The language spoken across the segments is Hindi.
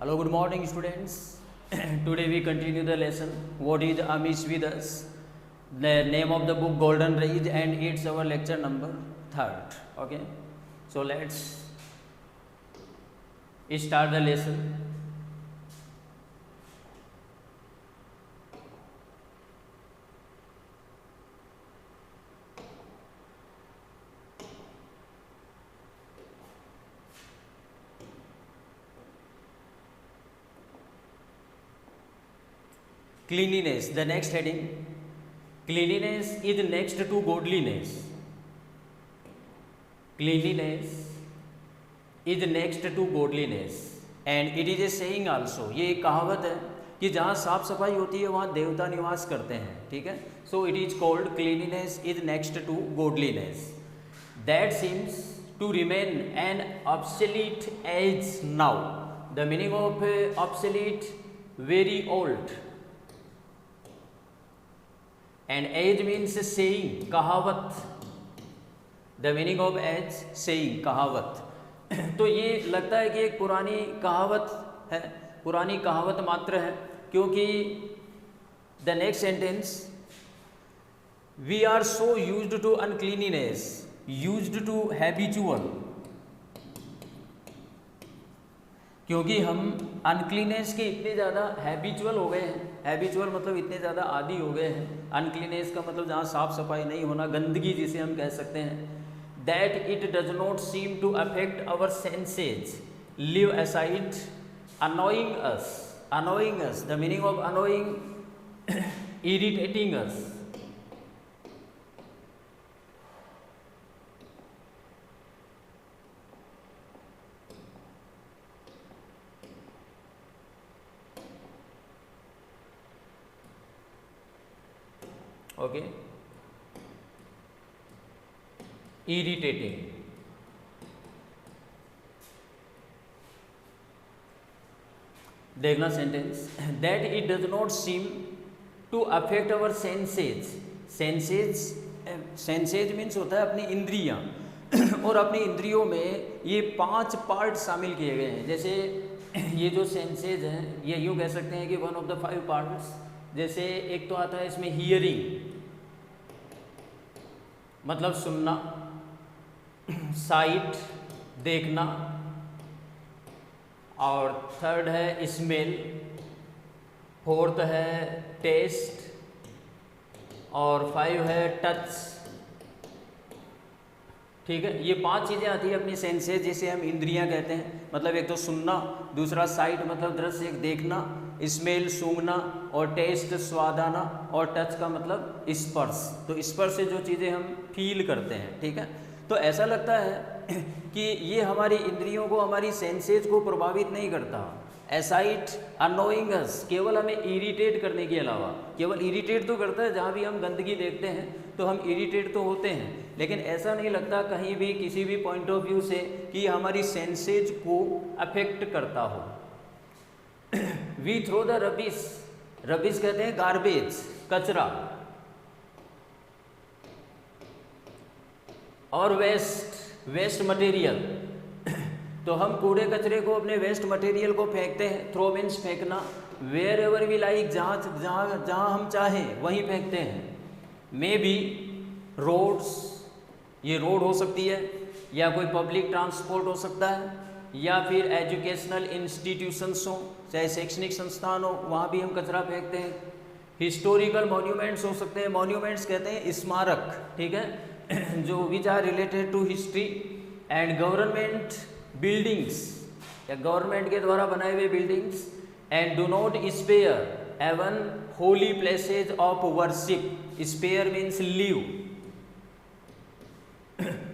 Hello, good morning, students. Today we continue the lesson. What is Amish with us? The name of the book Golden Rage, and it's our lecture number 3rd. Okay, so let's start the lesson. Cleanliness, the next heading. Cleanliness is next to godliness. Cleanliness is next to godliness, and it is a saying also. ये एक कहावत है कि जहाँ साफ सफाई होती है वहाँ देवता निवास करते हैं. ठीक है. So it is called cleanliness is next to godliness. That seems to remain an obsolete age now. The meaning of obsolete, very old. And age means saying, कहावत. The meaning of age, saying, कहावत. तो ये लगता है कि एक पुरानी कहावत है, पुरानी कहावत मात्र है, क्योंकि the next sentence, we are so used to uncleanliness, used to habitual, क्योंकि हम अनक्लीनेस के इतने ज़्यादा हैबिचुअल हो गए हैं. हैबिचुअल मतलब इतने ज़्यादा आदी हो गए हैं. अनक्लीनेस का मतलब जहाँ साफ सफाई नहीं होना, गंदगी जिसे हम कह सकते हैं. That it does not seem to affect our senses, leave aside, annoying us. The meaning of annoying, irritating us. Okay, irritating. देखना sentence. That it does not seem to affect our senses. Senses means होता है अपनी इंद्रियां, और अपनी इंद्रियों में ये 5 पार्ट शामिल किए गए हैं. जैसे ये जो सेंसेज हैं, ये यूँ कह सकते हैं कि 1 ऑफ द 5 पार्ट्स. जैसे एक तो आता है इसमें हियरिंग, मतलब सुनना. साइट, देखना. और थर्ड है स्मेल. फोर्थ है टेस्ट. और 5 है टच. ठीक है. ये 5 चीज़ें आती है अपनी सेंसेस, जिसे हम इंद्रियां कहते हैं. मतलब एक तो सुनना, दूसरा साइट मतलब दृश्य एक देखना, स्मेल सूंघना, और टेस्ट स्वाद आना, और टच का मतलब स्पर्श. तो स्पर्श से जो चीज़ें हम फील करते हैं. ठीक है. तो ऐसा लगता है कि ये हमारी इंद्रियों को, हमारी सेंसेज को प्रभावित नहीं करता. एसाइट, अनोइंग अस, केवल हमें इरिटेट करने के अलावा, केवल इरिटेट तो करता है. जहाँ भी हम गंदगी देखते हैं तो हम इरिटेट तो होते हैं, लेकिन ऐसा नहीं लगता कहीं भी किसी भी पॉइंट ऑफ व्यू से कि हमारी सेंसेज को अफेक्ट करता हो. We throw the rubbish. Rubbish कहते हैं गार्बेज, कचरा. और वेस्ट मटेरियल. तो हम कूड़े कचरे को, अपने वेस्ट मटेरियल को फेंकते हैं. थ्रो मीन्स फेंकना. वेयर एवर वी लाइक, जहाँ हम चाहें वहीं फेंकते हैं. मे बी रोड्स, ये रोड हो सकती है, या कोई पब्लिक ट्रांसपोर्ट हो सकता है, या फिर एजुकेशनल इंस्टीट्यूशंस हो, चाहे शैक्षणिक संस्थान हो, वहाँ भी हम कचरा फेंकते हैं. हिस्टोरिकल मॉन्यूमेंट्स हो सकते हैं. मॉन्यूमेंट्स कहते हैं स्मारक. ठीक है. जो which are related to history. And government buildings, या गवर्नमेंट के द्वारा बनाए हुए buildings. And do not spare even holy places of worship. Spare means leave.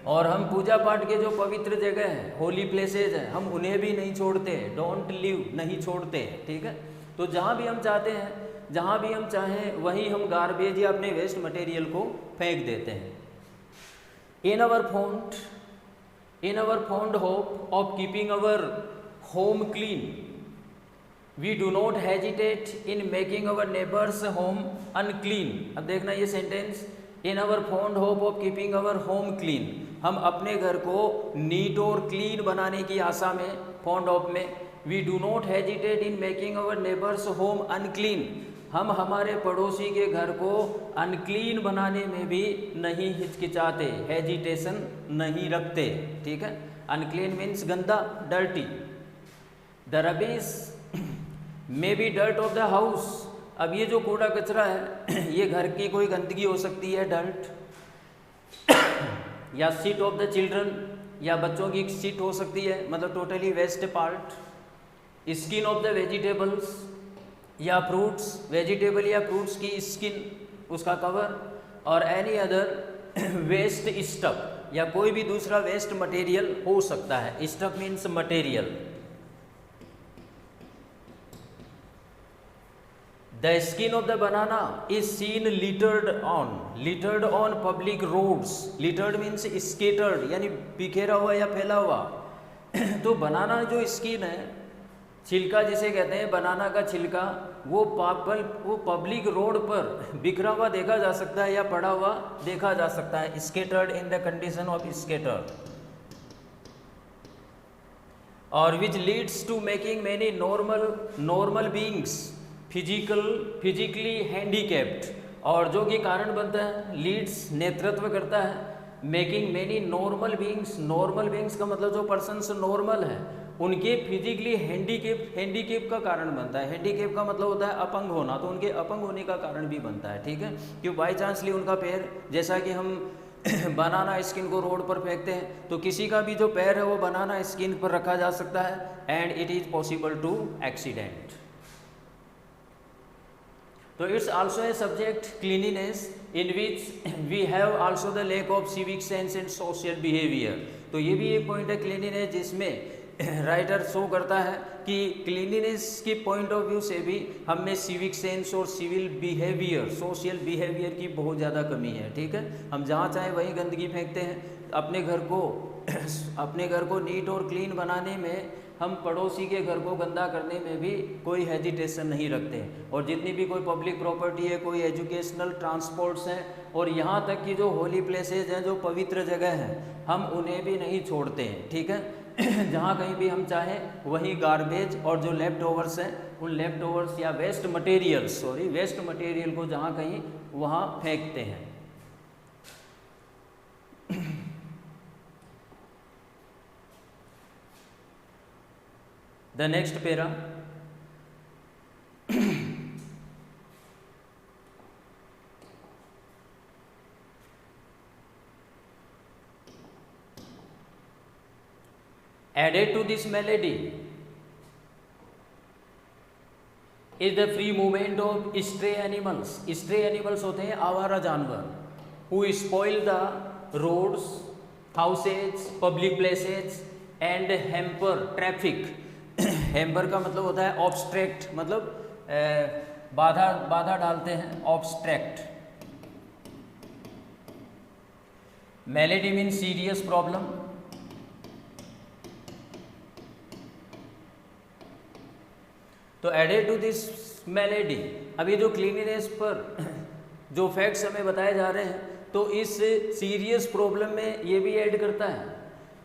और हम पूजा पाठ के जो पवित्र जगह हैं, होली प्लेसेज हैं, हम उन्हें भी नहीं छोड़ते. डोंट लीव, नहीं छोड़ते. ठीक है. तो जहाँ भी हम चाहते हैं, जहाँ भी हम चाहें, वहीं हम गार्बेज या अपने वेस्ट मटेरियल को फेंक देते हैं. In our fond hope of keeping our home clean, we do not hesitate in making our neighbor's home unclean. अब देखना ये sentence, in our fond hope of keeping our home clean. हम अपने घर को नीट और क्लीन बनाने की आशा में, फॉन्ड ऑफ में, we do not hesitate in making our neighbours' home unclean, हम हमारे पड़ोसी के घर को अनक्लीन बनाने में भी नहीं हिचकिचाते, हेजिटेशन नहीं रखते, ठीक है। अनक्लीन मीन्स गंदा, dirty. The rubbish may be dirt of the house, अब ये जो कूड़ा कचरा है ये घर की कोई गंदगी हो सकती है, डर्ट, या सीट ऑफ द चिल्ड्रन, या बच्चों की सीट हो सकती है, मतलब totally waste part. Skin of the vegetables या फ्रूट्स, वेजिटेबल या फ्रूट्स की स्किन, उसका कवर, और एनी अदर वेस्ट स्टफ, या कोई भी दूसरा वेस्ट मटेरियल हो सकता है। Stuff means material. The skin of the banana is seen littered on public roads, littered means scattered, यानी बिखेरा हुआ या फैला हुआ। तो बनाना जो स्किन है, छिलका जिसे कहते हैं, बनाना का छिलका, वो पब्लिक रोड पर बिखरा हुआ देखा जा सकता है या पड़ा हुआ देखा जा सकता है, scattered, in the condition of scattered. और which leads to making many normal beings physically handicapped, और जो कि कारण बनता है, लीड्स नेतृत्व करता है, मेकिंग मैनी नॉर्मल बीइंग्स का मतलब जो पर्सन्स नॉर्मल है उनके फिजिकली हैंडीकेप का कारण बनता है। हैंडीकेप का मतलब होता है अपंग होना, तो उनके अपंग होने का कारण भी बनता है, ठीक है। क्यों बाई चांसली उनका पैर, जैसा कि हम बनाना स्किन को रोड पर फेंकते हैं, तो किसी का भी जो पैर है वो बनाना स्किन पर रखा जा सकता है, and it is possible to accident. तो it's also a subject cleanliness in which we have also the lack of civic sense and social behaviour. तो ये भी एक पॉइंट है क्लीनिनेस, जिसमें राइटर शो करता है कि क्लीनिनेस के पॉइंट ऑफ व्यू से भी हम में सिविक सेंस और सिविल बिहेवियर, सोशल बिहेवियर की बहुत ज़्यादा कमी है, ठीक है। हम जहाँ चाहें वहीं गंदगी फेंकते हैं। अपने घर को नीट और क्लीन बनाने में, हम पड़ोसी के घर को गंदा करने में भी कोई हेजिटेशन नहीं रखते। और जितनी भी कोई पब्लिक प्रॉपर्टी है, कोई एजुकेशनल ट्रांसपोर्ट्स हैं, और यहाँ तक कि जो होली प्लेसेज हैं, जो पवित्र जगह हैं, हम उन्हें भी नहीं छोड़ते हैं, ठीक है। जहाँ कहीं भी हम चाहें वहीं गार्बेज और जो लेफ्ट ओवर्स हैं, उन लेफ्ट ओवर्स या वेस्ट मटेरियल को जहाँ कहीं वहाँ फेंकते हैं। The next para, added to this melody is the free movement of stray animals. Stray animals होते हैं आवारा जानवर, who spoil the roads, houses, public places and hamper traffic. Hamper का मतलब होता है ऑब्स्ट्रैक्ट, मतलब बाधा डालते हैं, obstruct. Melody mean serious problem. तो एडेड टू दिस मेलेडी, अब ये जो क्लीनिनेस पर जो फैक्ट्स हमें बताए जा रहे हैं, तो इस सीरियस प्रॉब्लम में ये भी ऐड करता है,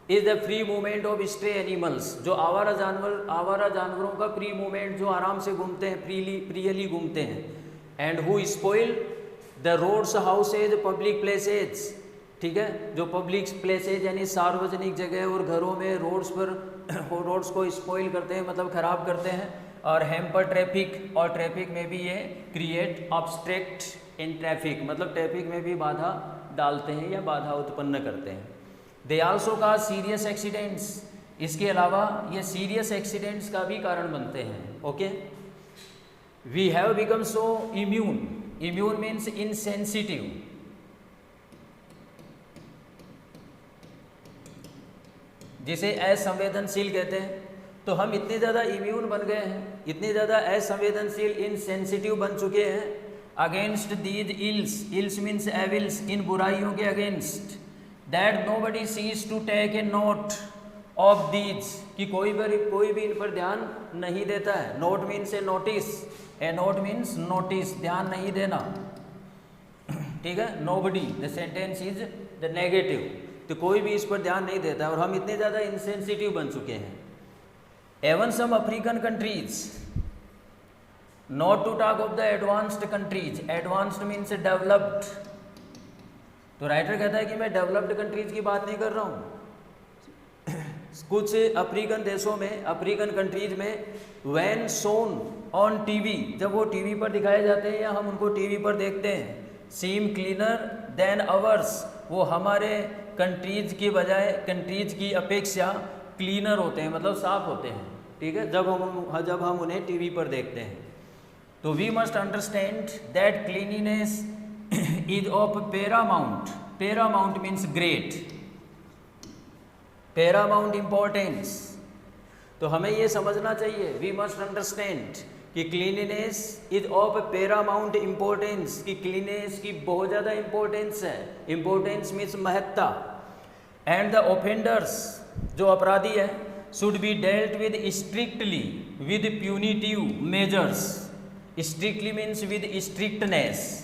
is the free movement of stray animals, जो आवारा जानवरों का फ्री मूवमेंट, जो आराम से घूमते हैं, फ्रीली घूमते हैं। And who spoil the roads, houses, public places, ठीक है, जो पब्लिक प्लेसेज यानी सार्वजनिक जगह और घरों में रोड्स को स्पॉइल करते हैं, मतलब खराब करते हैं। और हैम्पर ट्रैफिक, और ट्रैफिक में भी ये क्रिएट ऑब्स्ट्रैक्ट इन ट्रैफिक, मतलब ट्रैफिक में भी बाधा डालते हैं या बाधा उत्पन्न करते हैं। दे आल्सो का सीरियस एक्सीडेंट्स, इसके अलावा ये सीरियस एक्सीडेंट्स का भी कारण बनते हैं। Okay, we have become so immune means insensitive, जिसे असंवेदनशील कहते हैं। तो हम इतने ज़्यादा इम्यून बन गए हैं, इतने ज़्यादा असंवेदनशील, इनसेंसिटिव बन चुके हैं against these ills means evils, इन बुराइयों के against, that nobody sees to take a note of these, कि कोई भी इन पर ध्यान नहीं देता है। Note means a notice, a note means notice, ध्यान नहीं देना, ठीक है। Nobody, the sentence is the negative, तो कोई भी इस पर ध्यान नहीं देता और हम इतने ज़्यादा इंसेंसिटिव बन चुके हैं। Even some African countries, not to talk of the advanced countries, advanced means developed, तो राइटर कहता है कि मैं डेवलप्ड कंट्रीज की बात नहीं कर रहा हूँ। कुछ अफ्रीकन देशों में, अफ्रीकन कंट्रीज में व्हेन शोन ऑन टीवी, जब वो टीवी पर दिखाए जाते हैं या हम उनको टीवी पर देखते हैं, सीम क्लीनर देन अवर्स, वो हमारे कंट्रीज की बजाय, कंट्रीज की अपेक्षा क्लीनर होते हैं, मतलब साफ होते हैं, ठीक है, जब हम उन्हें टीवी पर देखते हैं। तो we must understand that cleanliness is of paramount, paramount means great, paramount importance. तो हमें ये समझना चाहिए, वी मस्ट अंडरस्टैंड कि cleanliness is of paramount importance, कि क्लीनिनेस की बहुत ज़्यादा इम्पोर्टेंस है, इम्पोर्टेंस मीन्स महत्ता। एंड द ऑफेंडर्स, जो अपराधी है, should be dealt with strictly with punitive measures, strictly means with strictness,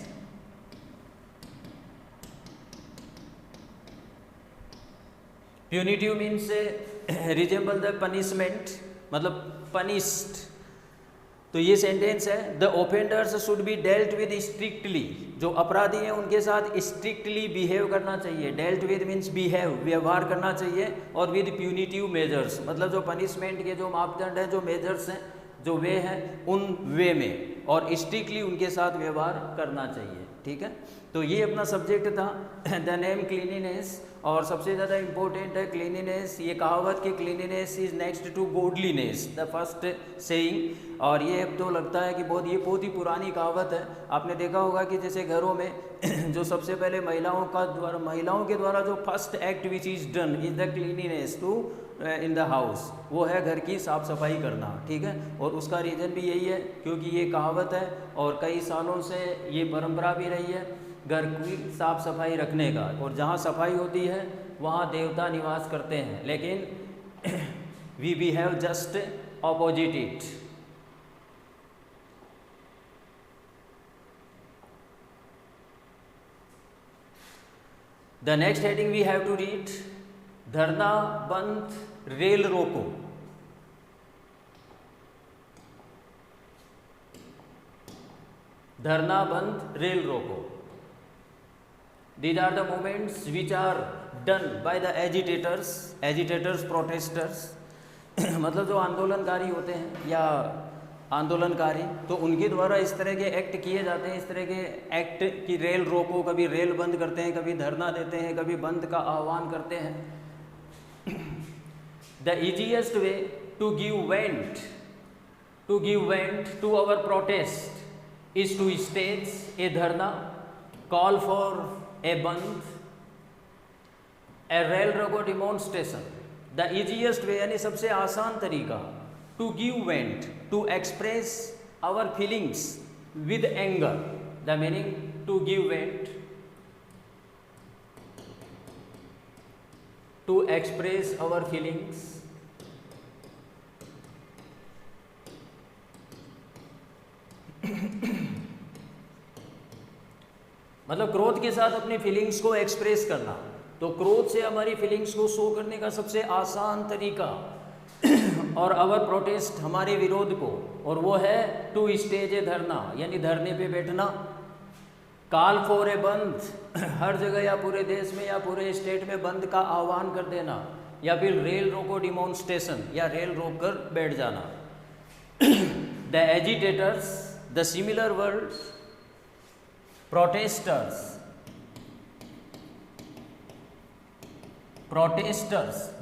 punitive means resemble the punishment, मतलब पनिश्ड। तो ये सेंटेंस है, the offenders should be dealt with strictly, जो अपराधी हैं उनके साथ स्ट्रिक्टली बिहेव करना चाहिए, डेल्ट विद मीन्स बिहेव, व्यवहार करना चाहिए, और विद प्यूनिटिव मेजर्स, मतलब जो पनिशमेंट के जो मापदंड हैं, जो मेजर्स हैं, जो वे हैं, उन वे में, और स्ट्रिक्टली उनके साथ व्यवहार करना चाहिए, ठीक है। तो ये अपना सब्जेक्ट था, द नेम क्लीनिनेस, और सबसे ज़्यादा इम्पोर्टेंट है क्लीनिनेस। ये कहावत कि cleanliness is next to godliness, the first saying. और ये तो लगता है कि बहुत ही पुरानी कहावत है। आपने देखा होगा कि जैसे घरों में जो सबसे पहले महिलाओं के द्वारा जो first act which is done is the cleanliness to in the house, वो है घर की साफ़ सफाई करना, ठीक है। और उसका रीज़न भी यही है क्योंकि ये कहावत है और कई सालों से ये परंपरा भी रही है घर की साफ़ सफाई रखने का, और जहाँ सफाई होती है वहाँ देवता निवास करते हैं, लेकिन we behave just opposite it. The next heading we have to read, धरना बंद रेल रोको। धरना बंद रेल रोको, these are the movements which are done by the agitators protesters मतलब जो आंदोलनकारी होते हैं या आंदोलनकारी, तो उनके द्वारा इस तरह के एक्ट किए जाते हैं। इस तरह के एक्ट की रेल रोको, कभी रेल बंद करते हैं, कभी धरना देते हैं, कभी बंद का आह्वान करते हैं। The easiest way to give vent to our protest is to stage a dharna, call for a band, a rail roco demonstration। the easiest way यानी सबसे आसान तरीका, to give vent, to express our feelings with anger। the meaning to give vent, to express our feelings मतलब क्रोध के साथ अपनी फीलिंग्स को एक्सप्रेस करना। तो क्रोध से हमारी फीलिंग्स को शो करने का सबसे आसान तरीका और आवर प्रोटेस्ट, हमारे विरोध को, और वो है टू स्टेज ए धरना, यानी धरने पे बैठना। कॉल फॉर ए बंद, हर जगह या पूरे देश में या पूरे स्टेट में बंद का आह्वान कर देना, या फिर रेल रोको डिमॉन्स्ट्रेशन, या रेल रोक कर बैठ जाना। The agitators, the similar word protesters,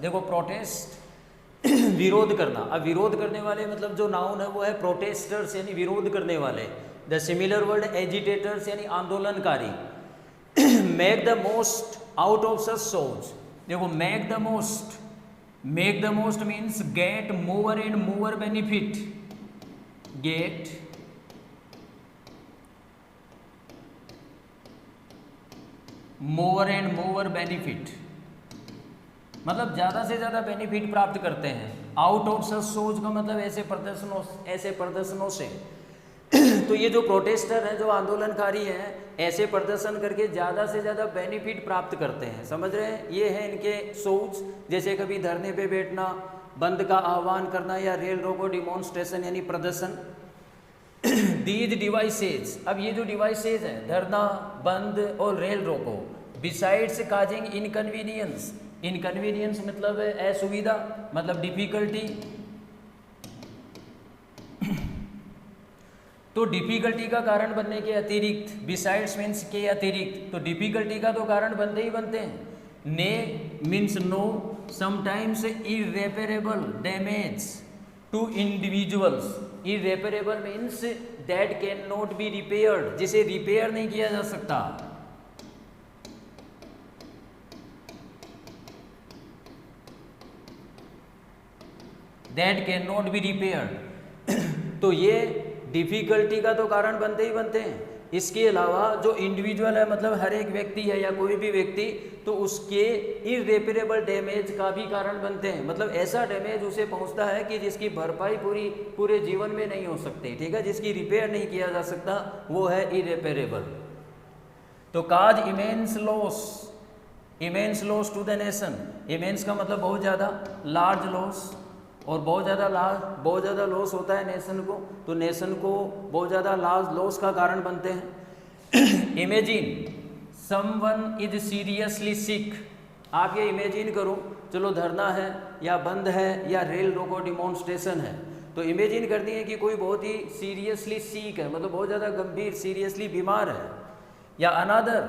देखो प्रोटेस्ट विरोध करना। अब विरोध करने वाले मतलब जो नाउन है वो है प्रोटेस्टर्स, यानी विरोध करने वाले। द सिमिलर वर्ड एजिटेटर्स यानी आंदोलनकारी। Make the most out of such सोच, देखो make the most means get more and more benefit, get more and more benefit, मतलब ज़्यादा से ज़्यादा बेनिफिट प्राप्त करते हैं। आउट ऑफ सच सोच का मतलब ऐसे प्रदर्शनों से तो ये जो प्रोटेस्टर हैं, जो आंदोलनकारी हैं, ऐसे प्रदर्शन करके ज़्यादा से ज़्यादा बेनिफिट प्राप्त करते हैं। समझ रहे हैं? ये है इनके सोर्स। जैसे कभी धरने पे बैठना, बंद का आह्वान करना, या रेल रोको डिमॉन्स्ट्रेशन यानी प्रदर्शन। दीज डिवाइसेज, अब ये जो डिवाइसेज हैं, धरना, बंद और रेल रोको, बिसाइड्स काजिंग इनकन्वीनियंस, इनकन्वीनियंस मतलब असुविधा, मतलब डिफिकल्टी। तो डिफिकल्टी का कारण बनने के अतिरिक्त, बिसाइड्स मीन्स के अतिरिक्त, तो डिफिकल्टी का तो कारण बनते ही बनते हैं। ने means no, sometimes irreparable damage to individuals. Irreparable means that can not be repaired, जिसे रिपेयर नहीं किया जा सकता। That can not be repaired. तो ये डिफिकल्टी का तो कारण बनते ही बनते हैं। इसके अलावा जो इंडिविजुअल है, मतलब हर एक व्यक्ति है या कोई भी व्यक्ति, तो उसके इरेपरेबल डैमेज का भी कारण बनते हैं। मतलब ऐसा डैमेज उसे पहुंचता है कि जिसकी भरपाई पूरे जीवन में नहीं हो सकती, ठीक है, जिसकी रिपेयर नहीं किया जा सकता, वो है इरेपरेबल। तो cause immense loss, immense loss to the nation. Immense का मतलब बहुत ज़्यादा, लार्ज लॉस, और बहुत ज़्यादा लॉस होता है नेशन को, तो नेशन को बहुत ज़्यादा लार्ज लॉस का कारण बनते हैं। इमेजिन समवन इज सीरियसली सिक। आप ये इमेजिन करो, चलो धरना है या बंद है या रेल रोको डिमॉन्स्ट्रेशन है, तो इमेजिन करती है कि कोई बहुत ही सीरियसली सिक है, मतलब बहुत ज़्यादा गंभीर, सीरियसली बीमार है। या अनदर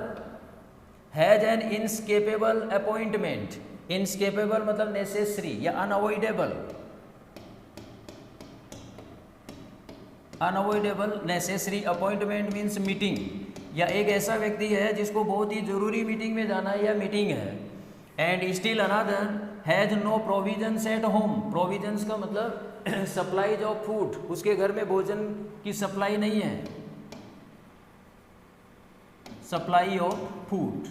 हैज एन इनस्केपेबल अपॉइंटमेंट। इनस्केपेबल मतलब नेसेसरी या unavoidable, unavoidable, necessary, appointment means meeting. या एक ऐसा व्यक्ति है जिसको बहुत ही जरूरी मीटिंग में जाना है या मीटिंग है। And still another has no provisions at home. Provisions का मतलब सप्लाईज ऑफ फूड, उसके घर में भोजन की सप्लाई नहीं है, supply of food.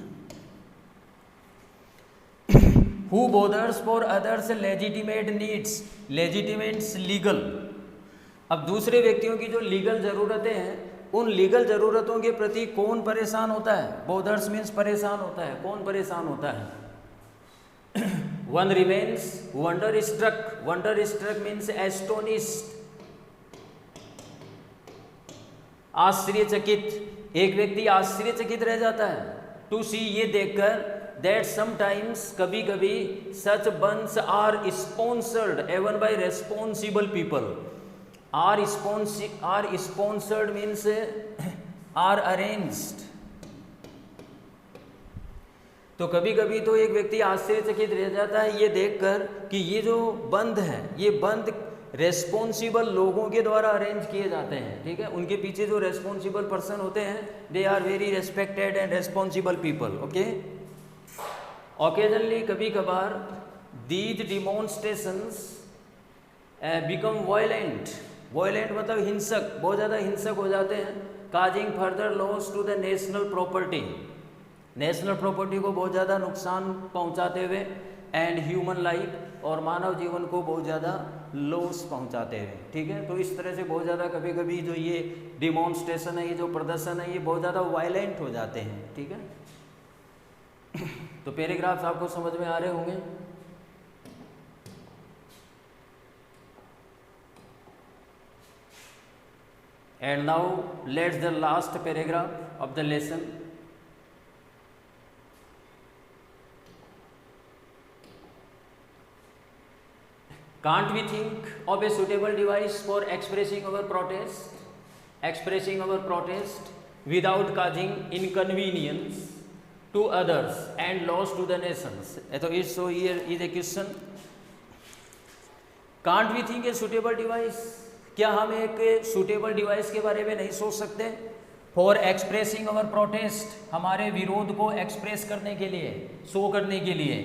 Who bothers for others legitimate needs. Legitimates legal. अब दूसरे व्यक्तियों की जो लीगल ज़रूरतें हैं, उन लीगल ज़रूरतों के प्रति कौन परेशान होता है? बोदर्स मीन्स परेशान होता है। कौन परेशान होता है? One remains wonder struck. Wonder struck means astonished, आश्चर्यचकित। एक व्यक्ति आश्चर्यचकित रह जाता है, टू सी, ये देखकर, दैट समटाइम्स, कभी कभी, such bans are sponsored even by responsible people. Are sponsored means are arranged. तो कभी कभी तो एक व्यक्ति आश्चर्यचकित रह जाता है ये देखकर कि ये जो बंद है, ये बंद रेस्पॉन्सिबल लोगों के द्वारा अरेंज किए जाते हैं, ठीक है। उनके पीछे जो रेस्पॉन्सिबल पर्सन होते हैं, they are very respected and responsible people, okay. Occasionally, कभी कभार, these demonstrations become violent. Violent मतलब हिंसक, बहुत ज़्यादा हिंसक हो जाते हैं। Causing further loss to the national property. National property को बहुत ज़्यादा नुकसान पहुंचाते हुए, एंड ह्यूमन लाइफ, और मानव जीवन को बहुत ज़्यादा लॉस पहुंचाते हुए, ठीक है। तो इस तरह से बहुत ज़्यादा कभी कभी जो ये डिमॉन्स्ट्रेशन है, ये जो प्रदर्शन है, ये बहुत ज़्यादा वायलेंट हो जाते हैं, ठीक है। तो पैराग्राफ्स आपको समझ में आ रहे होंगे। And now let's the last paragraph of the lesson. Can't we think of a suitable device for expressing our protest without causing inconvenience to others and loss to the nations? So here is a question. Can't we think a suitable device? क्या हम एक सूटेबल डिवाइस के बारे में नहीं सोच सकते? फॉर एक्सप्रेसिंग अवर प्रोटेस्ट, हमारे विरोध को एक्सप्रेस करने के लिए, शो करने के लिए,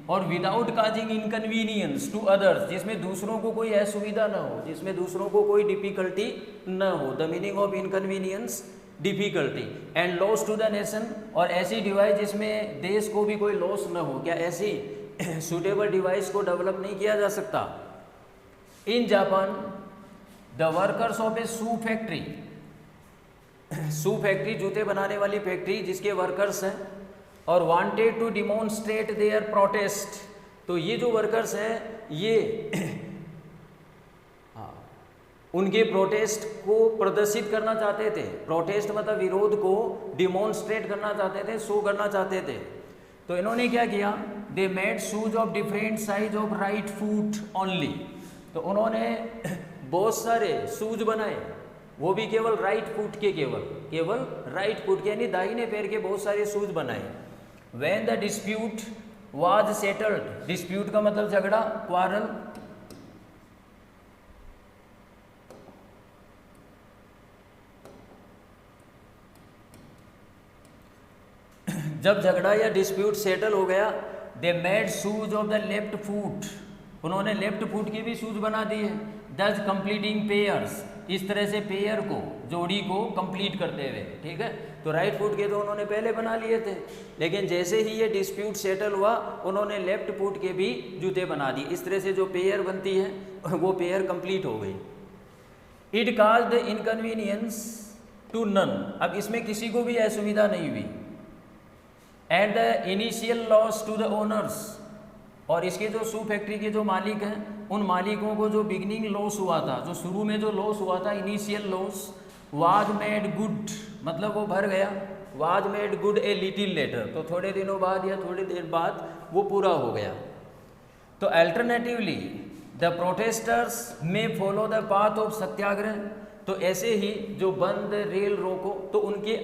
और without causing inconvenience to others, जिसमें दूसरों को कोई असुविधा न हो, जिसमें दूसरों को कोई डिफिकल्टी न हो। The meaning of inconvenience, difficulty, and loss to the nation, और ऐसी डिवाइस जिसमें देश को भी कोई लॉस न हो। क्या ऐसी सूटेबल डिवाइस को डेवलप नहीं किया जा सकता? In Japan the workers of a shoe factory, shoe factory, जूते बनाने वाली फैक्ट्री जिसके वर्कर्स हैं, और wanted to demonstrate their protest. तो ये जो वर्कर्स हैं ये उनके प्रोटेस्ट को प्रदर्शित करना चाहते थे। प्रोटेस्ट मतलब विरोध को डिमॉन्स्ट्रेट करना चाहते थे, शो करना चाहते थे। तो इन्होंने क्या किया, they made shoes of different size of right foot only. तो उन्होंने बहुत सारे शूज बनाए, वो भी केवल राइट फुट के, केवल राइट फुट के यानी दाहिने पैर के बहुत सारे शूज बनाए। When the dispute was settled, dispute का मतलब झगड़ा, क्वारल, जब झगड़ा या डिस्प्यूट सेटल हो गया, they made shoes of the left foot, उन्होंने लेफ्ट फुट के भी शूज बना दिए। दस कंप्लीटिंग पेयर्स, इस तरह से पेयर को, जोड़ी को कंप्लीट करते हुए, ठीक है। तो राइट फुट के तो उन्होंने पहले बना लिए थे, लेकिन जैसे ही ये डिस्प्यूट सेटल हुआ उन्होंने लेफ्ट फुट के भी जूते बना दिए। इस तरह से जो पेयर बनती है वो पेयर कंप्लीट हो गई। It caused inconvenience to none, अब इसमें किसी को भी असुविधा नहीं हुई। At the initial loss to the owners, और इसके जो शू फैक्ट्री के जो मालिक हैं उन मालिकों को जो बिगनिंग लॉस हुआ था, जो शुरू में जो लॉस हुआ था, initial loss, was made good, मतलब वो भर गया। Was made good a little letter, तो थोड़े दिनों बाद या थोड़ी देर बाद वो पूरा हो गया। तो अल्टरनेटिवली द प्रोटेस्टर्स में फॉलो द पाथ ऑफ सत्याग्रह, तो ऐसे ही जो बंद रेल रोको, तो उनके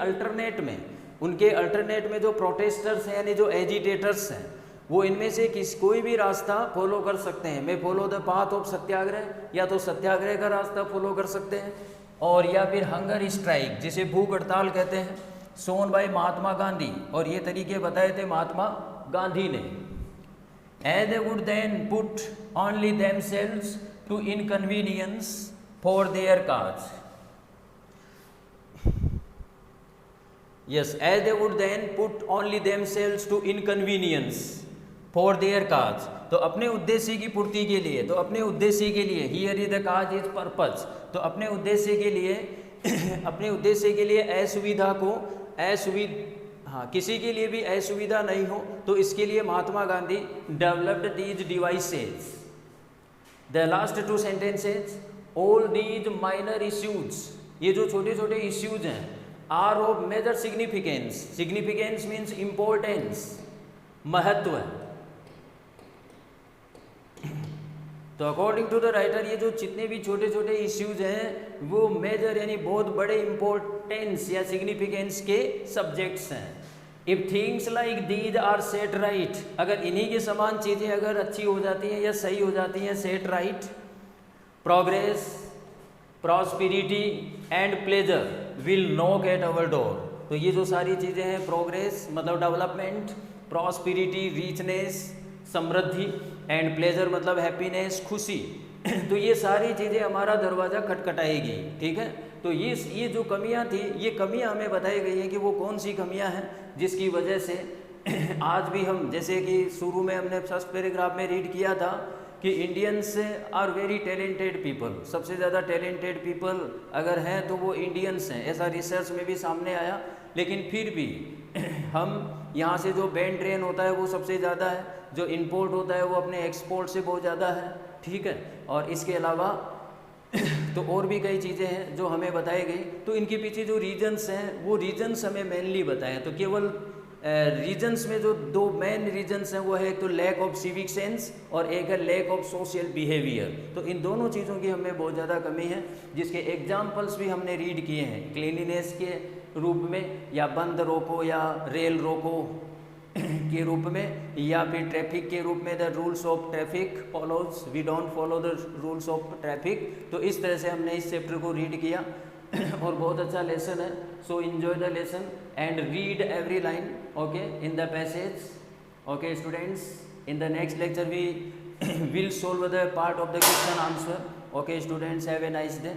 अल्टरनेट में जो प्रोटेस्टर्स हैं यानी जो एजिटेटर्स हैं वो इनमें से कोई भी रास्ता फॉलो कर सकते हैं। मैं फॉलो द पाथ ऑफ सत्याग्रह, या तो सत्याग्रह का रास्ता फॉलो कर सकते हैं, और या फिर हंगर स्ट्राइक जिसे भूख हड़ताल कहते हैं, सोन बाय महात्मा गांधी, और ये तरीके बताए थे महात्मा गांधी ने। As they would then put only themselves to inconvenience for their cause. Yes, as they would then put only themselves to inconvenience for their cause, तो अपने उद्देश्य की पूर्ति के लिए, तो अपने उद्देश्य के लिए, here is the cause is purpose, तो अपने उद्देश्य के लिए अपने उद्देश्य के लिए असुविधा को किसी के लिए भी असुविधा नहीं हो, तो इसके लिए Mahatma Gandhi developed these devices. The last two sentences, all these minor issues, ये जो छोटे छोटे इश्यूज हैं, are of major significance, significance means importance, महत्व। तो अकॉर्डिंग टू द राइटर ये जो जितने भी छोटे छोटे इश्यूज हैं वो मेजर यानी बहुत बड़े इम्पोर्टेंस या सिग्निफिकेंस के सब्जेक्ट्स हैं। If things like these are set right, अगर इन्हीं के समान चीज़ें अगर अच्छी हो जाती हैं या सही हो जाती हैं, set right, progress, prosperity and pleasure will knock at our door. तो ये जो सारी चीज़ें हैं, प्रोग्रेस मतलब डेवलपमेंट, प्रॉस्पिरिटी रिचनेस समृद्धि, एंड प्लेजर मतलब हैप्पीनेस खुशी, तो ये सारी चीज़ें हमारा दरवाज़ा खटखटाएगी, ठीक है। तो ये जो कमियां थी, ये कमियां हमें बताई गई हैं कि वो कौन सी कमियां हैं जिसकी वजह से आज भी हम, जैसे कि शुरू में हमने फर्स्ट पैराग्राफ में रीड किया था कि Indians are very talented people, सबसे ज़्यादा टैलेंटेड पीपल अगर हैं तो वो इंडियंस हैं, ऐसा रिसर्च में भी सामने आया। लेकिन फिर भी हम यहाँ से जो बैन ट्रेन होता है वो सबसे ज़्यादा है, जो इंपोर्ट होता है वो अपने एक्सपोर्ट से बहुत ज़्यादा है, ठीक है। और इसके अलावा तो और भी कई चीज़ें हैं जो हमें बताई गई। तो इनके पीछे जो रीजन्स हैं वो रीजन्स हमें मेनली बताएं, तो केवल रीजन्स में जो दो मेन रीजन्स हैं वो है एक तो लैक ऑफ सिविक सेंस और एक है लैक ऑफ सोशल बिहेवियर। तो इन दोनों चीज़ों की हमें बहुत ज़्यादा कमी है, जिसके एग्जाम्पल्स भी हमने रीड किए हैं, क्लीनिनेस के रूप में, या बंद रोको या रेल रोको के रूप में, या फिर ट्रैफिक के रूप में, the rules of traffic follows, we don't follow the rules of traffic. तो इस तरह से हमने इस चैप्टर को रीड किया और बहुत अच्छा लेसन है। So enjoy the lesson and read every line, okay, in the passage. Okay students, in the next lecture we will solve the part of the question answer. Okay students, have a nice day.